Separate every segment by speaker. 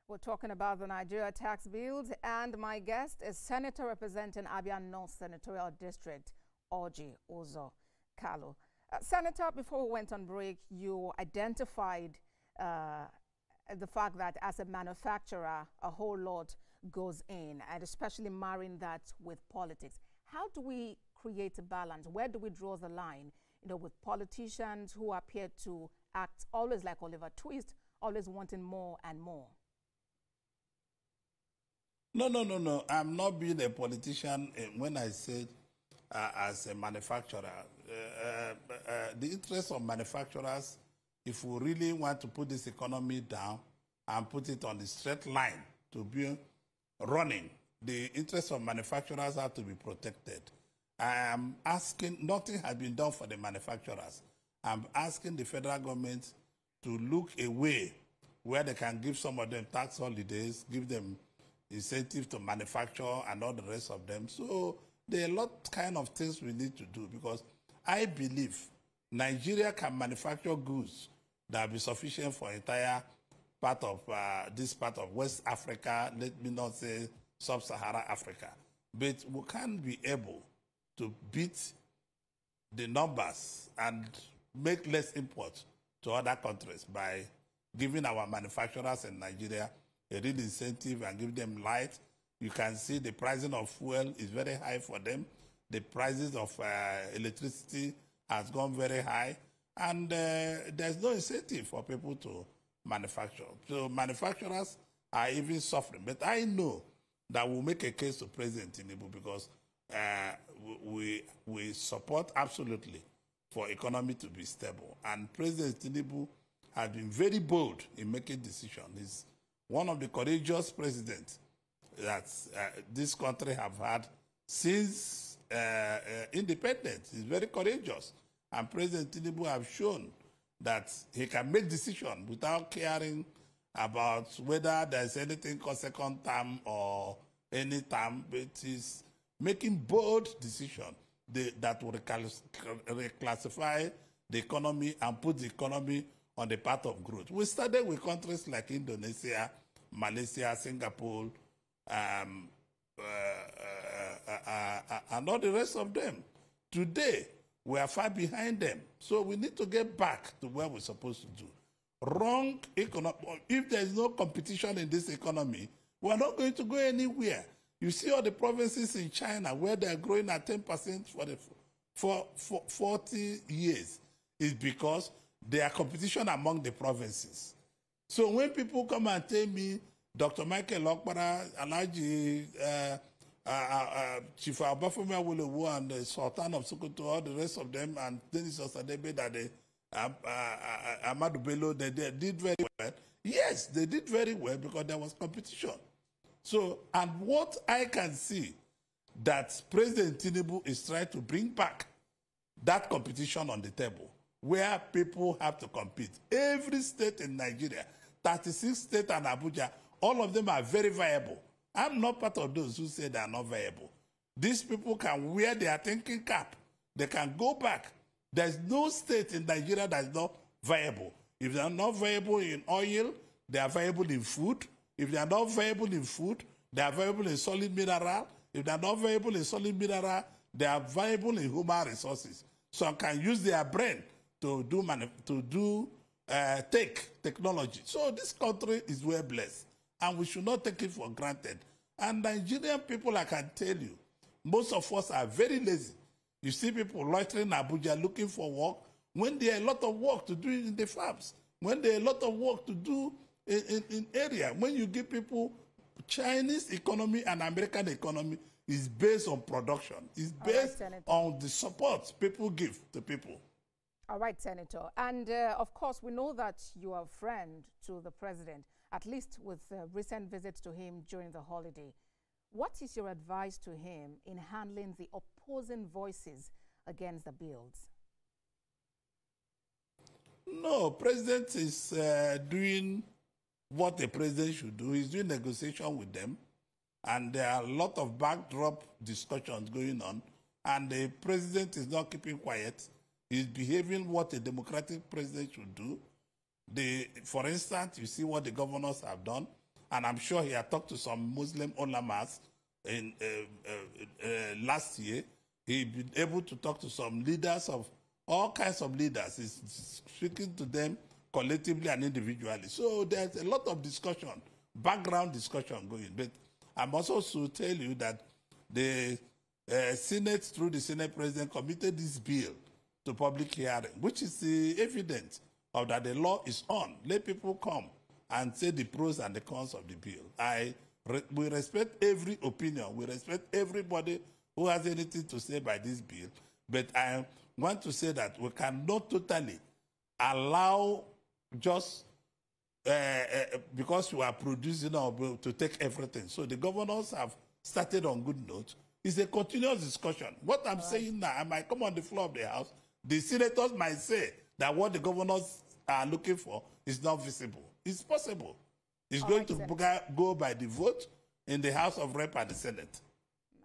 Speaker 1: We're talking about the Nigeria tax bills, and my guest is Senator representing Abia North Senatorial District, Orji Uzor Kalu. Senator, before we went on break, you identified the fact that as a manufacturer, a whole lot goes in, and especially marrying that with politics. How do we create a balance? Where do we draw the line, with politicians who appear to act always like Oliver Twist, always wanting more and more?
Speaker 2: No. I'm not being a politician when I said as a manufacturer. The interest of manufacturers, if we really want to put this economy down and put it on the straight line to be running, the interests of manufacturers have to be protected. I am asking, nothing has been done for the manufacturers. I'm asking the federal government to look away where they can give some of them tax holidays, give them incentive to manufacture and all the rest of them. So there are a lot kind of things we need to do, because I believe Nigeria can manufacture goods that will be sufficient for entire part of this part of West Africa, let me not say Sub-Saharan Africa. But we can't be able to beat the numbers and make less imports to other countries by giving our manufacturers in Nigeria a real incentive and give them light. You can see the pricing of fuel is very high for them. The prices of electricity has gone very high, and there's no incentive for people to manufacture. So manufacturers are even suffering. But I know that we'll make a case to President Tinubu, because we support absolutely for economy to be stable. And President Tinubu has been very bold in making decisions. He's one of the courageous presidents that this country have had since independence. He's very courageous. And President Tinubu have shown that he can make decisions without caring about whether there's anything called second term or any term, but he's making bold decisions that will reclassify the economy and put the economy on the path of growth. We started with countries like Indonesia, Malaysia, Singapore, and all the rest of them. Today, we are far behind them. So we need to get back to where we're supposed to do. Wrong economy. If there is no competition in this economy, we're not going to go anywhere. You see all the provinces in China where they're growing at 10% for 40 years. It's because there are competition among the provinces. So when people come and tell me, Dr. Michael Okpara, Alaji, Chief Abafemi Awolowo, and the Sultan of Sokoto, all the rest of them, and Dennis Osadebe, that Ahmadu Bello, they did very well. Yes, they did very well because there was competition. So, and what I can see that President Tinubu is trying to bring back that competition on the table, where people have to compete. Every state in Nigeria, 36 states and Abuja, all of them are very viable. I'm not part of those who say they are not viable. These people can wear their thinking cap. They can go back. There's no state in Nigeria that is not viable. If they are not viable in oil, they are viable in food. If they are not viable in food, they are viable in solid mineral. If they are not viable in solid mineral, they are viable in human resources. So can use their brain to do technology. So this country is well blessed, and we should not take it for granted. And Nigerian people, I can tell you, most of us are very lazy. You see people loitering in Abuja looking for work when there are a lot of work to do in the farms, when there are a lot of work to do in area. When you give people, Chinese economy and American economy is based on production. It's based on the support people give to people.
Speaker 1: All right, Senator. And of course, we know that you are a friend to the president, at least with recent visits to him during the holiday. What is your advice to him in handling the opposing voices against the bills?
Speaker 2: No, president is doing what the president should do. He's doing negotiation with them, and there are a lot of backdrop discussions going on, and the president is not keeping quiet. He's behaving what a democratic president should do. For instance, you see what the governors have done, and I'm sure he had talked to some Muslim ulamas in last year. He's been able to talk to some leaders of all kinds of leaders. He's speaking to them collectively and individually. So there's a lot of discussion, background discussion going. But I'm also to tell you that the Senate, through the Senate President, committed this bill to public hearing, which is the evidence of that the law is on. Let people come and say the pros and the cons of the bill. We respect every opinion. We respect everybody who has anything to say by this bill. But I want to say that we cannot totally allow just because we are producing to take everything. So the governors have started on good notes. It's a continuous discussion. What I'm saying now, I might come on the floor of the House. The senators might say that what the governors are looking for is not visible. It's possible. It's going to go by the vote in the House of Rep and the Senate.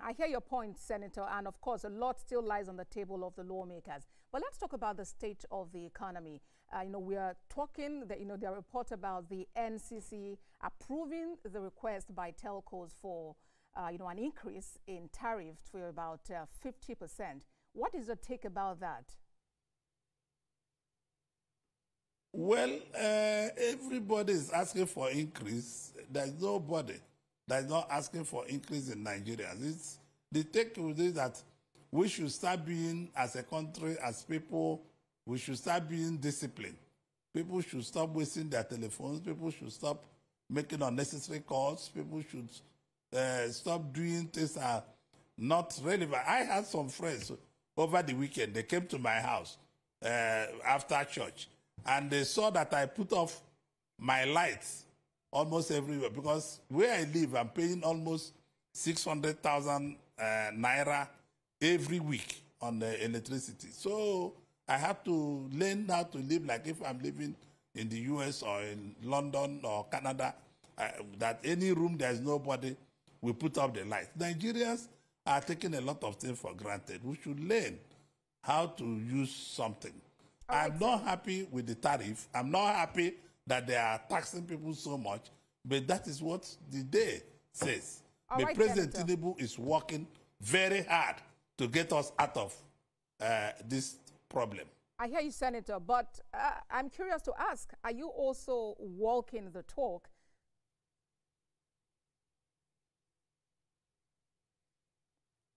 Speaker 1: I hear your point, Senator, and of course, a lot still lies on the table of the lawmakers. But let's talk about the state of the economy. We are talking, there are reports about the NCC approving the request by telcos for, an increase in tariff to about 50%. What is your take about that?
Speaker 2: Well, everybody is asking for increase. There's nobody that is not asking for increase in Nigeria. The take is that we should start being, as a country, as people, we should start being disciplined. People should stop wasting their telephones. People should stop making unnecessary calls. People should stop doing things that are not relevant. I had some friends over the weekend. They came to my house after church, and they saw that I put off my lights almost everywhere, because where I live, I'm paying almost 600,000 naira every week on the electricity. So I have to learn how to live like if I'm living in the US or in London or Canada, that any room there's nobody, we put up the lights. Nigerians are taking a lot of things for granted. We should learn how to use something. I'm not happy with the tariff. I'm not happy that they are taxing people so much, but that is what the day says. But President Tinubu is working very hard to get us out of this problem.
Speaker 1: I hear you, Senator, but I'm curious to ask, are you also walking the talk?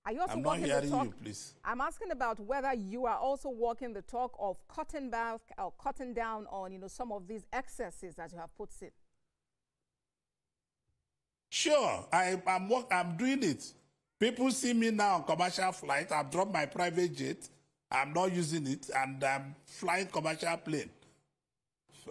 Speaker 1: Are you also
Speaker 2: I'm
Speaker 1: walking
Speaker 2: not hearing
Speaker 1: the talk?
Speaker 2: you, please.
Speaker 1: I'm asking about whether you are also walking the talk of cutting back or cutting down on, some of these excesses that you have put in.
Speaker 2: Sure, I'm doing it. People see me now on commercial flight. I've dropped my private jet. I'm not using it, and I'm flying commercial plane.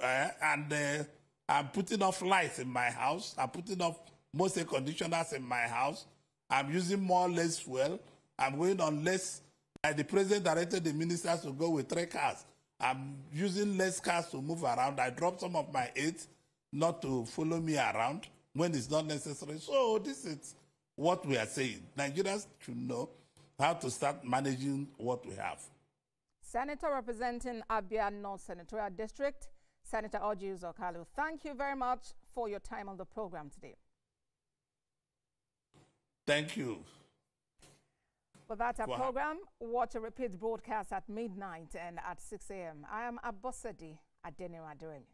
Speaker 2: I'm putting off lights in my house. I'm putting off most air conditioners in my house. I'm using more or less fuel. I'm going on less. The president directed the ministers to go with 3 cars. I'm using less cars to move around. I dropped some of my aides not to follow me around when it's not necessary. So this is what we are saying. Nigerians should know how to start managing what we have.
Speaker 1: Senator representing Abia North Senatorial District, Senator Orji Uzor Kalu, thank you very much for your time on the program today.
Speaker 2: Thank you.
Speaker 1: Well, that's our program. Watch a repeat broadcast at midnight and at 6 a.m. I am Abosadi Adeniraduremi.